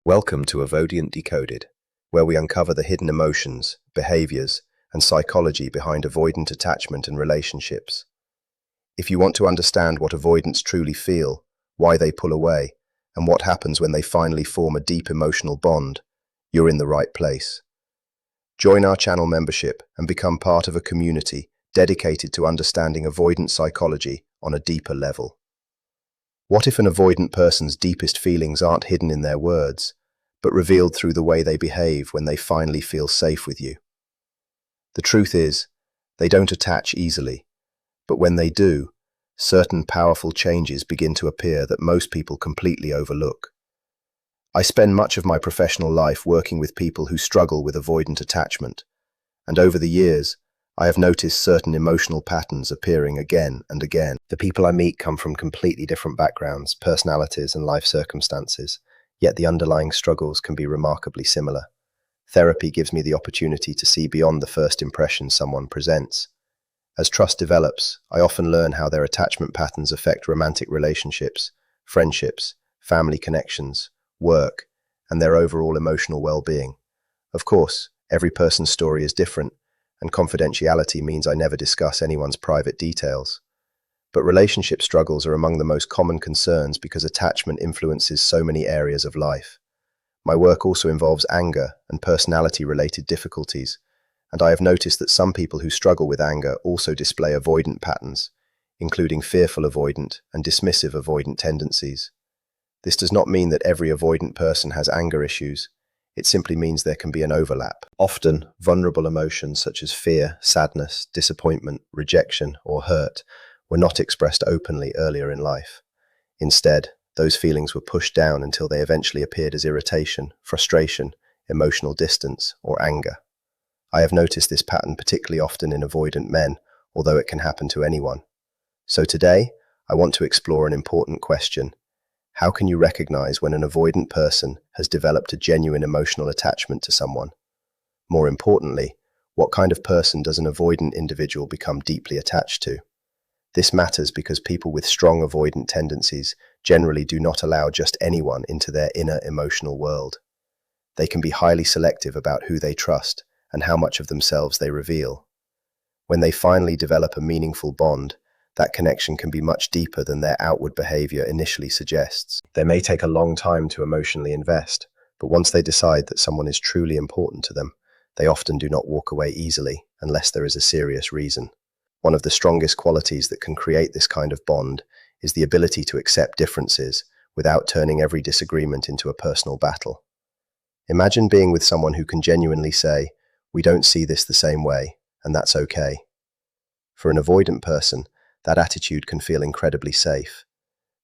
Welcome to Avoidant Decoded, where we uncover the hidden emotions, behaviors, and psychology behind avoidant attachment and relationships. If you want to understand what avoidants truly feel, why they pull away, and what happens when they finally form a deep emotional bond, you're in the right place. Join our channel membership and become part of a community dedicated to understanding avoidant psychology on a deeper level. What if an avoidant person's deepest feelings aren't hidden in their words, but revealed through the way they behave when they finally feel safe with you? The truth is, they don't attach easily, but when they do, certain powerful changes begin to appear that most people completely overlook. I spend much of my professional life working with people who struggle with avoidant attachment, and over the years, I have noticed certain emotional patterns appearing again and again. The people I meet come from completely different backgrounds, personalities, and life circumstances, yet the underlying struggles can be remarkably similar. Therapy gives me the opportunity to see beyond the first impression someone presents. As trust develops, I often learn how their attachment patterns affect romantic relationships, friendships, family connections, work, and their overall emotional well-being. Of course, every person's story is different, and confidentiality means I never discuss anyone's private details. But relationship struggles are among the most common concerns because attachment influences so many areas of life. My work also involves anger and personality-related difficulties, and I have noticed that some people who struggle with anger also display avoidant patterns, including fearful avoidant and dismissive avoidant tendencies. This does not mean that every avoidant person has anger issues. It simply means there can be an overlap. Often, vulnerable emotions such as fear, sadness, disappointment, rejection, or hurt were not expressed openly earlier in life. Instead, those feelings were pushed down until they eventually appeared as irritation, frustration, emotional distance, or anger. I have noticed this pattern particularly often in avoidant men, although it can happen to anyone. So today, I want to explore an important question. How can you recognize when an avoidant person has developed a genuine emotional attachment to someone? More importantly, what kind of person does an avoidant individual become deeply attached to? This matters because people with strong avoidant tendencies generally do not allow just anyone into their inner emotional world. They can be highly selective about who they trust and how much of themselves they reveal. When they finally develop a meaningful bond, that connection can be much deeper than their outward behavior initially suggests. They may take a long time to emotionally invest, but once they decide that someone is truly important to them, they often do not walk away easily unless there is a serious reason. One of the strongest qualities that can create this kind of bond is the ability to accept differences without turning every disagreement into a personal battle. Imagine being with someone who can genuinely say, "We don't see this the same way, and that's okay." For an avoidant person, that attitude can feel incredibly safe.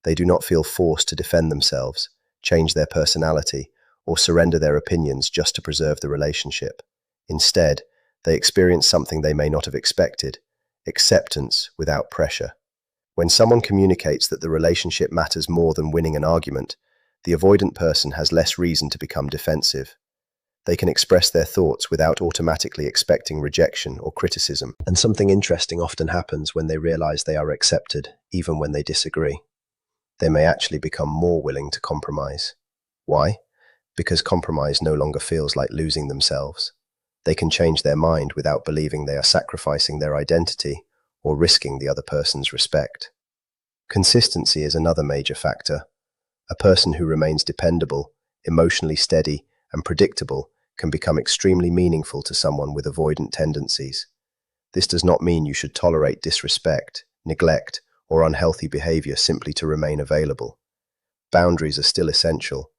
They do not feel forced to defend themselves, change their personality, or surrender their opinions just to preserve the relationship. Instead, they experience something they may not have expected: acceptance without pressure. When someone communicates that the relationship matters more than winning an argument, the avoidant person has less reason to become defensive. They can express their thoughts without automatically expecting rejection or criticism. And something interesting often happens when they realize they are accepted, even when they disagree. They may actually become more willing to compromise. Why? Because compromise no longer feels like losing themselves. They can change their mind without believing they are sacrificing their identity or risking the other person's respect. Consistency is another major factor. A person who remains dependable, emotionally steady, and predictable can become extremely meaningful to someone with avoidant tendencies. This does not mean you should tolerate disrespect, neglect, or unhealthy behavior simply to remain available. Boundaries are still essential.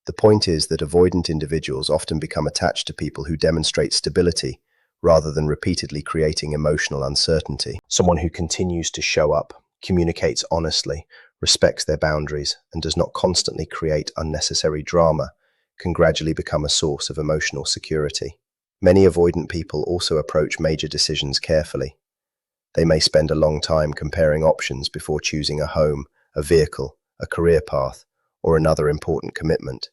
The point is that avoidant individuals often become attached to people who demonstrate stability rather than repeatedly creating emotional uncertainty. Someone who continues to show up, communicates honestly, respects their boundaries, and does not constantly create unnecessary drama can gradually become a source of emotional security. Many avoidant people also approach major decisions carefully. They may spend a long time comparing options before choosing a home, a vehicle, a career path, or another important commitment.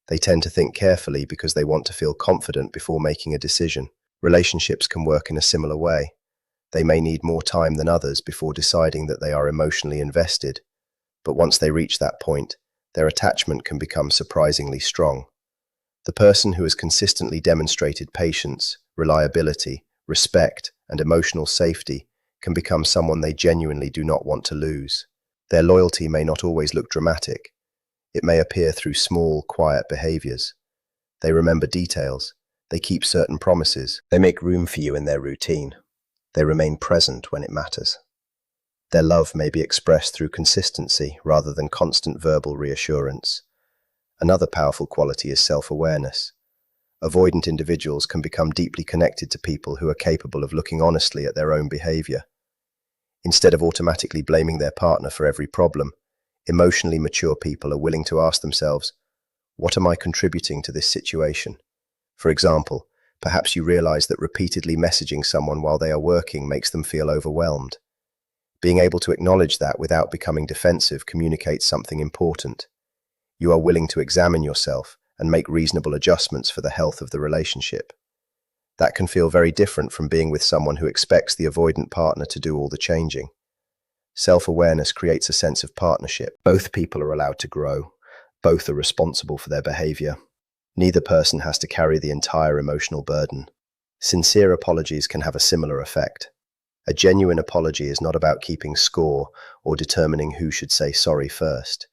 They tend to think carefully because they want to feel confident before making a decision. Relationships can work in a similar way. They may need more time than others before deciding that they are emotionally invested, but once they reach that point, their attachment can become surprisingly strong. The person who has consistently demonstrated patience, reliability, respect, and emotional safety can become someone they genuinely do not want to lose. Their loyalty may not always look dramatic. It may appear through small, quiet behaviors. They remember details. They keep certain promises. They make room for you in their routine. They remain present when it matters. Their love may be expressed through consistency rather than constant verbal reassurance. Another powerful quality is self-awareness. Avoidant individuals can become deeply connected to people who are capable of looking honestly at their own behavior. Instead of automatically blaming their partner for every problem, emotionally mature people are willing to ask themselves, what am I contributing to this situation? For example, perhaps you realize that repeatedly messaging someone while they are working makes them feel overwhelmed. Being able to acknowledge that without becoming defensive communicates something important. You are willing to examine yourself and make reasonable adjustments for the health of the relationship. That can feel very different from being with someone who expects the avoidant partner to do all the changing. Self-awareness creates a sense of partnership. Both people are allowed to grow. Both are responsible for their behavior. Neither person has to carry the entire emotional burden. Sincere apologies can have a similar effect. A genuine apology is not about keeping score or determining who should say sorry first.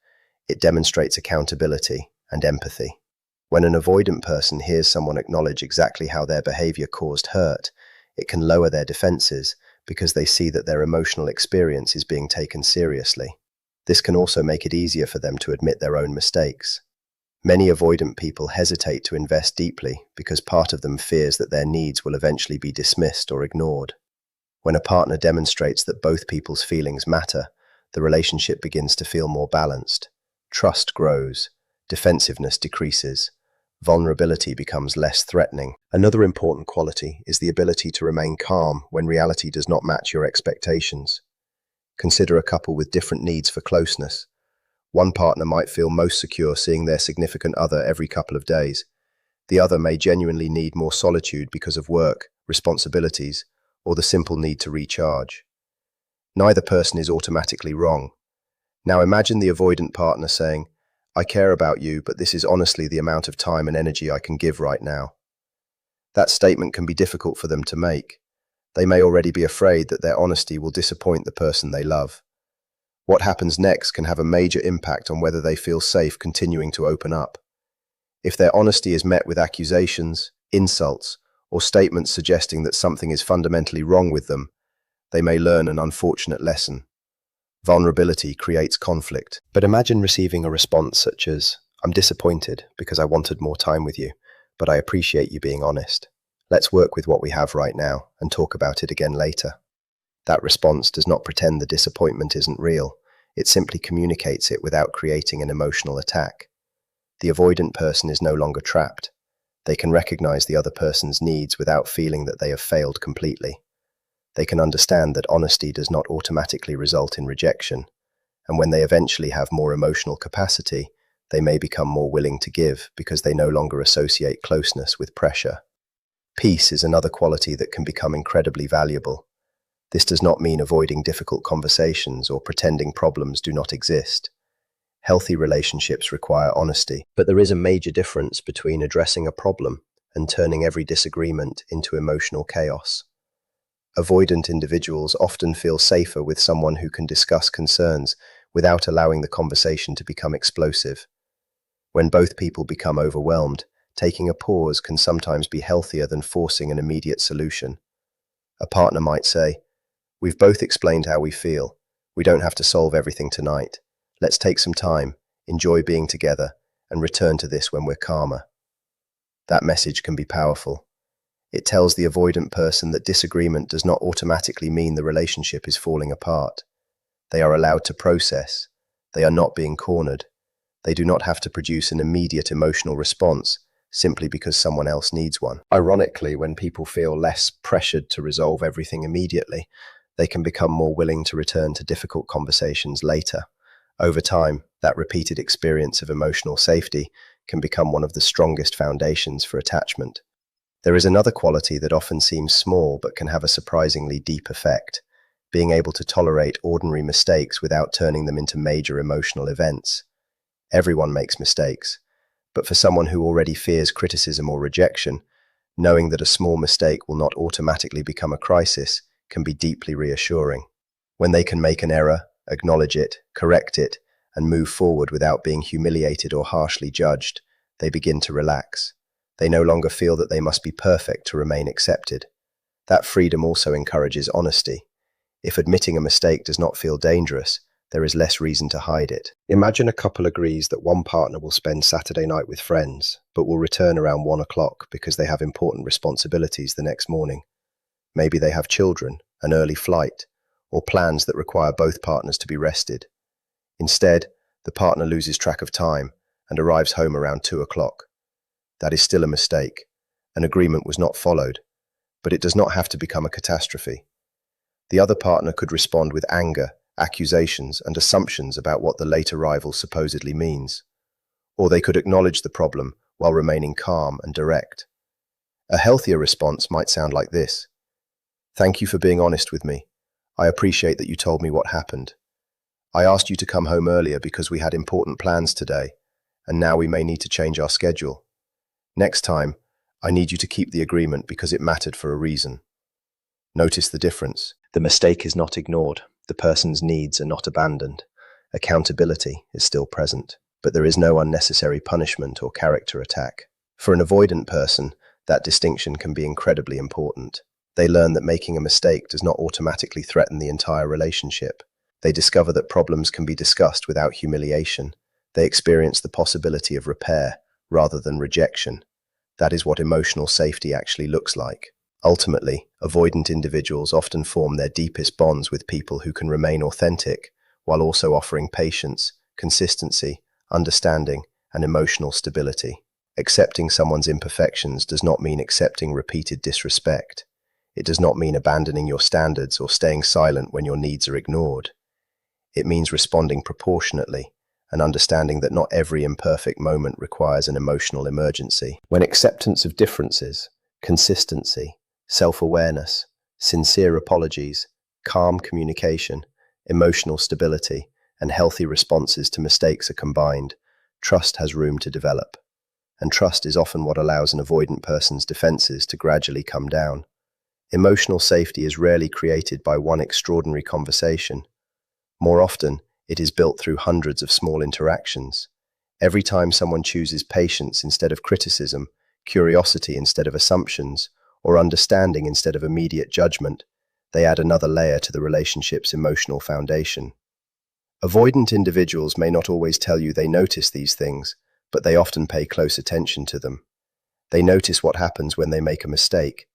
It demonstrates accountability and empathy. When an avoidant person hears someone acknowledge exactly how their behavior caused hurt, it can lower their defenses because they see that their emotional experience is being taken seriously. This can also make it easier for them to admit their own mistakes. Many avoidant people hesitate to invest deeply because part of them fears that their needs will eventually be dismissed or ignored. When a partner demonstrates that both people's feelings matter, the relationship begins to feel more balanced. Trust grows, defensiveness decreases, vulnerability becomes less threatening. Another important quality is the ability to remain calm when reality does not match your expectations. Consider a couple with different needs for closeness. One partner might feel most secure seeing their significant other every couple of days. The other may genuinely need more solitude because of work, responsibilities, or the simple need to recharge. Neither person is automatically wrong. Now imagine the avoidant partner saying, I care about you, but this is honestly the amount of time and energy I can give right now. That statement can be difficult for them to make. They may already be afraid that their honesty will disappoint the person they love. What happens next can have a major impact on whether they feel safe continuing to open up. If their honesty is met with accusations, insults, or statements suggesting that something is fundamentally wrong with them, they may learn an unfortunate lesson. Vulnerability creates conflict. But imagine receiving a response such as, I'm disappointed because I wanted more time with you, but I appreciate you being honest. Let's work with what we have right now and talk about it again later. That response does not pretend the disappointment isn't real. It simply communicates it without creating an emotional attack. The avoidant person is no longer trapped. They can recognize the other person's needs without feeling that they have failed completely. They can understand that honesty does not automatically result in rejection, and when they eventually have more emotional capacity, they may become more willing to give because they no longer associate closeness with pressure. Peace is another quality that can become incredibly valuable. This does not mean avoiding difficult conversations or pretending problems do not exist. Healthy relationships require honesty, but there is a major difference between addressing a problem and turning every disagreement into emotional chaos. Avoidant individuals often feel safer with someone who can discuss concerns without allowing the conversation to become explosive. When both people become overwhelmed, taking a pause can sometimes be healthier than forcing an immediate solution. A partner might say, we've both explained how we feel. We don't have to solve everything tonight. Let's take some time, enjoy being together, and return to this when we're calmer. That message can be powerful. It tells the avoidant person that disagreement does not automatically mean the relationship is falling apart. They are allowed to process. They are not being cornered. They do not have to produce an immediate emotional response simply because someone else needs one. Ironically, when people feel less pressured to resolve everything immediately, they can become more willing to return to difficult conversations later. Over time, that repeated experience of emotional safety can become one of the strongest foundations for attachment. There is another quality that often seems small but can have a surprisingly deep effect: being able to tolerate ordinary mistakes without turning them into major emotional events. Everyone makes mistakes, but for someone who already fears criticism or rejection, knowing that a small mistake will not automatically become a crisis can be deeply reassuring. When they can make an error, acknowledge it, correct it, and move forward without being humiliated or harshly judged, they begin to relax. They no longer feel that they must be perfect to remain accepted. That freedom also encourages honesty. If admitting a mistake does not feel dangerous, there is less reason to hide it. Imagine a couple agrees that one partner will spend Saturday night with friends, but will return around 1 o'clock because they have important responsibilities the next morning. Maybe they have children, an early flight, or plans that require both partners to be rested. Instead, the partner loses track of time and arrives home around 2 o'clock. That is still a mistake. An agreement was not followed, but it does not have to become a catastrophe. The other partner could respond with anger, accusations, and assumptions about what the late arrival supposedly means. Or they could acknowledge the problem while remaining calm and direct. A healthier response might sound like this: "Thank you for being honest with me. I appreciate that you told me what happened. I asked you to come home earlier because we had important plans today, and now we may need to change our schedule. Next time, I need you to keep the agreement because it mattered for a reason." Notice the difference. The mistake is not ignored. The person's needs are not abandoned. Accountability is still present, but there is no unnecessary punishment or character attack. For an avoidant person, that distinction can be incredibly important. They learn that making a mistake does not automatically threaten the entire relationship. They discover that problems can be discussed without humiliation. They experience the possibility of repair rather than rejection. That is what emotional safety actually looks like. Ultimately, avoidant individuals often form their deepest bonds with people who can remain authentic, while also offering patience, consistency, understanding, and emotional stability. Accepting someone's imperfections does not mean accepting repeated disrespect. It does not mean abandoning your standards or staying silent when your needs are ignored. It means responding proportionately and understanding that not every imperfect moment requires an emotional emergency. When acceptance of differences, consistency, self-awareness, sincere apologies, calm communication, emotional stability, and healthy responses to mistakes are combined, trust has room to develop. And trust is often what allows an avoidant person's defenses to gradually come down. Emotional safety is rarely created by one extraordinary conversation. More often, it is built through hundreds of small interactions. Every time someone chooses patience instead of criticism, curiosity instead of assumptions, or understanding instead of immediate judgment, they add another layer to the relationship's emotional foundation. Avoidant individuals may not always tell you they notice these things, but they often pay close attention to them. They notice what happens when they make a mistake.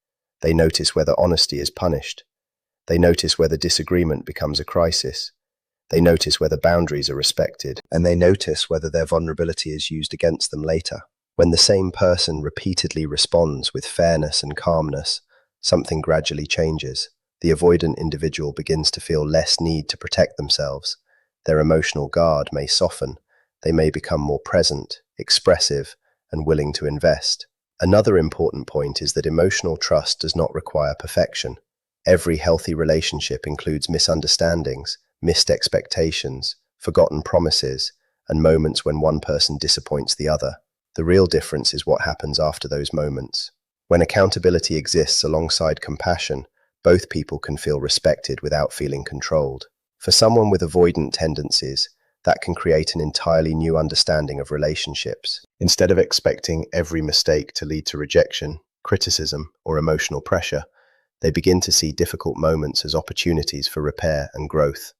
They notice whether honesty is punished. They notice whether disagreement becomes a crisis. They notice whether boundaries are respected, and they notice whether their vulnerability is used against them later. When the same person repeatedly responds with fairness and calmness, something gradually changes. The avoidant individual begins to feel less need to protect themselves. Their emotional guard may soften. They may become more present, expressive, and willing to invest. Another important point is that emotional trust does not require perfection. Every healthy relationship includes misunderstandings, missed expectations, forgotten promises, and moments when one person disappoints the other. The real difference is what happens after those moments. When accountability exists alongside compassion, both people can feel respected without feeling controlled. For someone with avoidant tendencies, that can create an entirely new understanding of relationships. Instead of expecting every mistake to lead to rejection, criticism, or emotional pressure, they begin to see difficult moments as opportunities for repair and growth.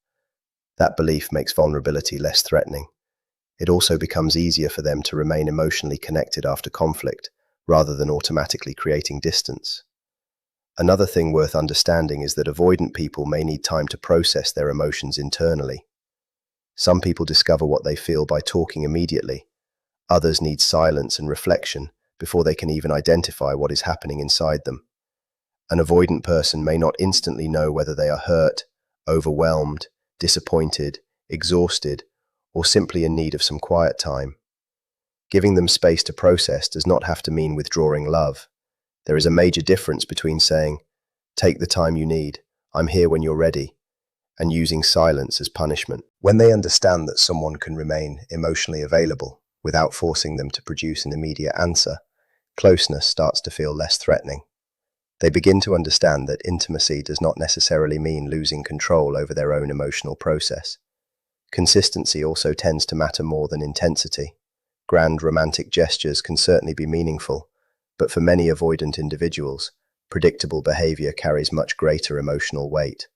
That belief makes vulnerability less threatening. It also becomes easier for them to remain emotionally connected after conflict, rather than automatically creating distance. Another thing worth understanding is that avoidant people may need time to process their emotions internally. Some people discover what they feel by talking immediately. Others need silence and reflection before they can even identify what is happening inside them. An avoidant person may not instantly know whether they are hurt, overwhelmed, disappointed, exhausted, or simply in need of some quiet time. Giving them space to process does not have to mean withdrawing love. There is a major difference between saying, "Take the time you need, I'm here when you're ready," and using silence as punishment. When they understand that someone can remain emotionally available without forcing them to produce an immediate answer, closeness starts to feel less threatening. They begin to understand that intimacy does not necessarily mean losing control over their own emotional process. Consistency also tends to matter more than intensity. Grand romantic gestures can certainly be meaningful, but for many avoidant individuals, predictable behavior carries much greater emotional weight.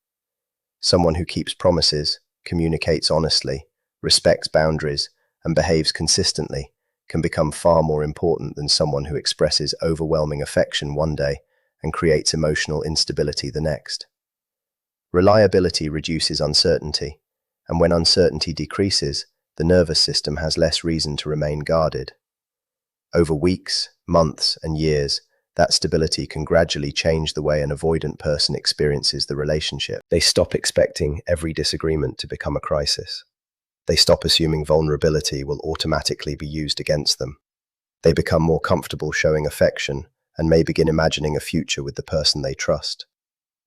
Someone who keeps promises, communicates honestly, respects boundaries, and behaves consistently can become far more important than someone who expresses overwhelming affection one day and creates emotional instability the next. Reliability reduces uncertainty, and when uncertainty decreases, the nervous system has less reason to remain guarded. Over weeks, months, and years, that stability can gradually change the way an avoidant person experiences the relationship. They stop expecting every disagreement to become a crisis. They stop assuming vulnerability will automatically be used against them. They become more comfortable showing affection and may begin imagining a future with the person they trust.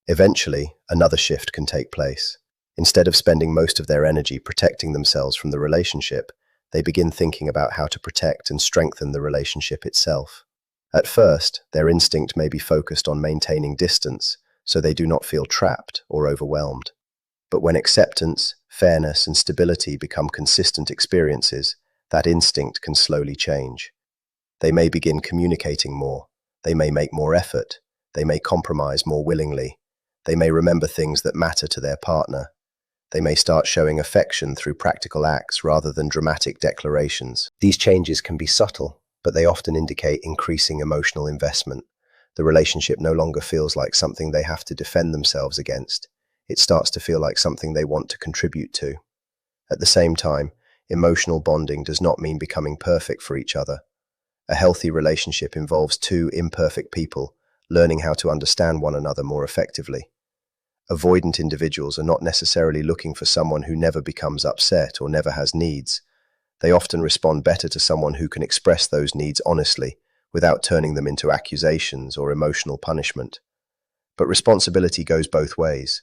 Eventually, another shift can take place. Instead of spending most of their energy protecting themselves from the relationship, they begin thinking about how to protect and strengthen the relationship itself. At first, their instinct may be focused on maintaining distance, so they do not feel trapped or overwhelmed. But when acceptance, fairness, and stability become consistent experiences, that instinct can slowly change. They may begin communicating more. They may make more effort. They may compromise more willingly. They may remember things that matter to their partner. They may start showing affection through practical acts rather than dramatic declarations. These changes can be subtle, but they often indicate increasing emotional investment. The relationship no longer feels like something they have to defend themselves against. It starts to feel like something they want to contribute to. At the same time, emotional bonding does not mean becoming perfect for each other. A healthy relationship involves two imperfect people learning how to understand one another more effectively. Avoidant individuals are not necessarily looking for someone who never becomes upset or never has needs. They often respond better to someone who can express those needs honestly, without turning them into accusations or emotional punishment. But responsibility goes both ways.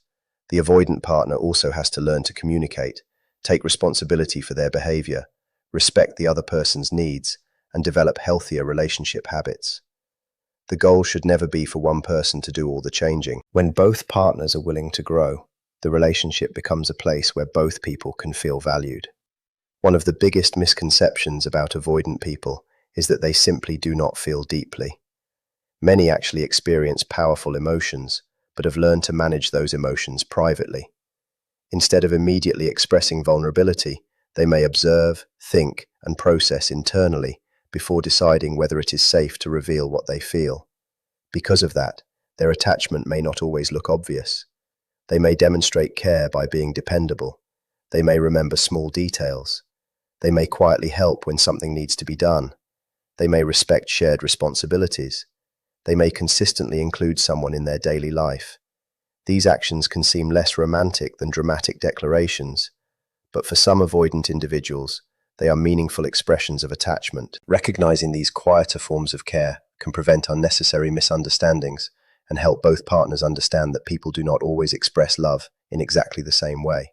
The avoidant partner also has to learn to communicate, take responsibility for their behavior, respect the other person's needs, and develop healthier relationship habits. The goal should never be for one person to do all the changing. When both partners are willing to grow, the relationship becomes a place where both people can feel valued. One of the biggest misconceptions about avoidant people is that they simply do not feel deeply. Many actually experience powerful emotions, but have learned to manage those emotions privately. Instead of immediately expressing vulnerability, they may observe, think, and process internally before deciding whether it is safe to reveal what they feel. Because of that, their attachment may not always look obvious. They may demonstrate care by being dependable. They may remember small details. They may quietly help when something needs to be done. They may respect shared responsibilities. They may consistently include someone in their daily life. These actions can seem less romantic than dramatic declarations, but for some avoidant individuals, they are meaningful expressions of attachment. Recognizing these quieter forms of care can prevent unnecessary misunderstandings and help both partners understand that people do not always express love in exactly the same way.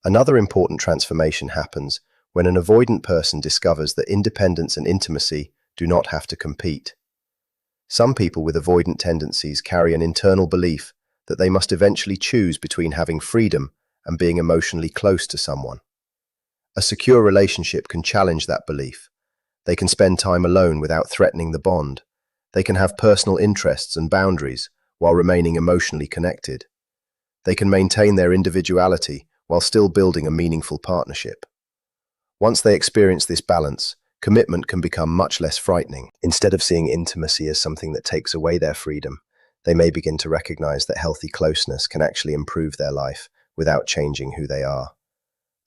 Another important transformation happens when an avoidant person discovers that independence and intimacy do not have to compete. Some people with avoidant tendencies carry an internal belief that they must eventually choose between having freedom and being emotionally close to someone. A secure relationship can challenge that belief. They can spend time alone without threatening the bond. They can have personal interests and boundaries while remaining emotionally connected. They can maintain their individuality while still building a meaningful partnership. Once they experience this balance, commitment can become much less frightening. Instead of seeing intimacy as something that takes away their freedom, they may begin to recognize that healthy closeness can actually improve their life without changing who they are.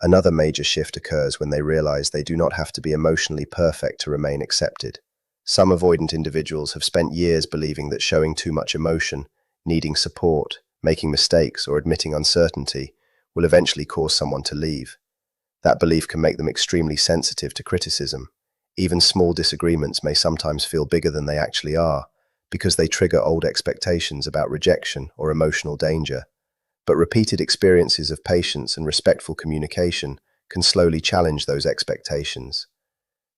Another major shift occurs when they realize they do not have to be emotionally perfect to remain accepted. Some avoidant individuals have spent years believing that showing too much emotion, needing support, making mistakes, or admitting uncertainty will eventually cause someone to leave. That belief can make them extremely sensitive to criticism. Even small disagreements may sometimes feel bigger than they actually are, because they trigger old expectations about rejection or emotional danger. But repeated experiences of patience and respectful communication can slowly challenge those expectations.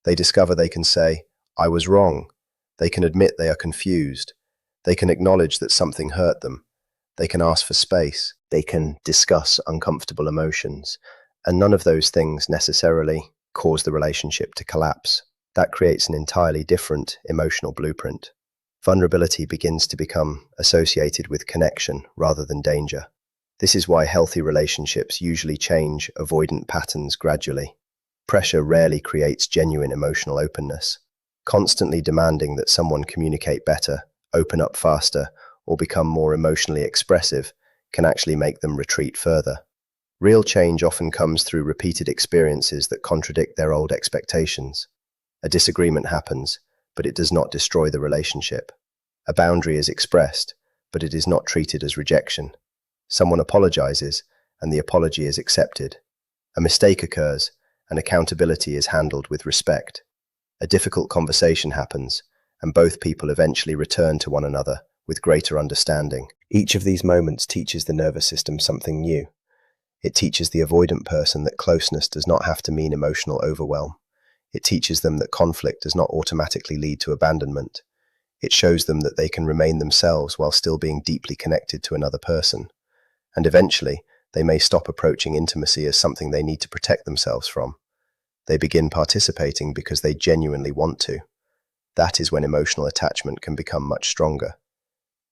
They discover they can say, "I was wrong." They can admit they are confused. They can acknowledge that something hurt them. They can ask for space. They can discuss uncomfortable emotions. And none of those things necessarily cause the relationship to collapse. That creates an entirely different emotional blueprint. Vulnerability begins to become associated with connection rather than danger. This is why healthy relationships usually change avoidant patterns gradually. Pressure rarely creates genuine emotional openness. Constantly demanding that someone communicate better, open up faster, or become more emotionally expressive can actually make them retreat further. Real change often comes through repeated experiences that contradict their old expectations. A disagreement happens, but it does not destroy the relationship. A boundary is expressed, but it is not treated as rejection. Someone apologizes, and the apology is accepted. A mistake occurs, and accountability is handled with respect. A difficult conversation happens, and both people eventually return to one another with greater understanding. Each of these moments teaches the nervous system something new. It teaches the avoidant person that closeness does not have to mean emotional overwhelm. It teaches them that conflict does not automatically lead to abandonment. It shows them that they can remain themselves while still being deeply connected to another person. And eventually, they may stop approaching intimacy as something they need to protect themselves from. They begin participating because they genuinely want to. That is when emotional attachment can become much stronger.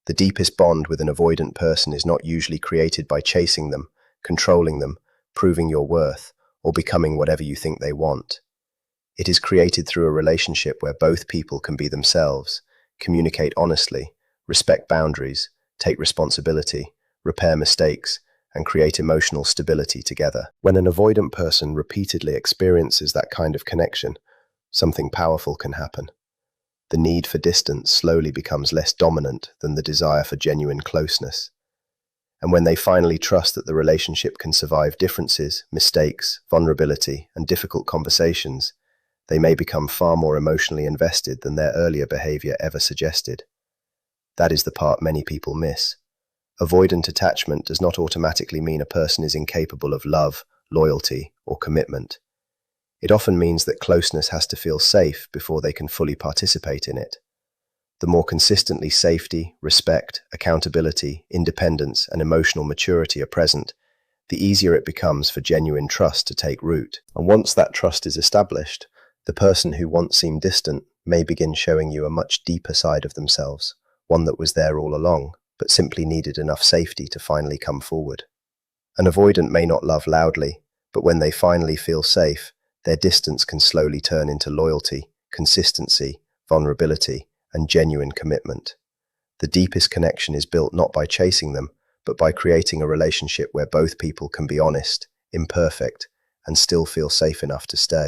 The deepest bond with an avoidant person is not usually created by chasing them, controlling them, proving your worth, or becoming whatever you think they want. It is created through a relationship where both people can be themselves, communicate honestly, respect boundaries, take responsibility, repair mistakes, and create emotional stability together. When an avoidant person repeatedly experiences that kind of connection, something powerful can happen. The need for distance slowly becomes less dominant than the desire for genuine closeness. And when they finally trust that the relationship can survive differences, mistakes, vulnerability, and difficult conversations, they may become far more emotionally invested than their earlier behavior ever suggested. That is the part many people miss. Avoidant attachment does not automatically mean a person is incapable of love, loyalty, or commitment. It often means that closeness has to feel safe before they can fully participate in it. The more consistently safety, respect, accountability, independence, and emotional maturity are present, the easier it becomes for genuine trust to take root. And once that trust is established, the person who once seemed distant may begin showing you a much deeper side of themselves, one that was there all along, but simply needed enough safety to finally come forward. An avoidant may not love loudly, but when they finally feel safe, their distance can slowly turn into loyalty, consistency, vulnerability, and genuine commitment. The deepest connection is built not by chasing them, but by creating a relationship where both people can be honest, imperfect, and still feel safe enough to stay.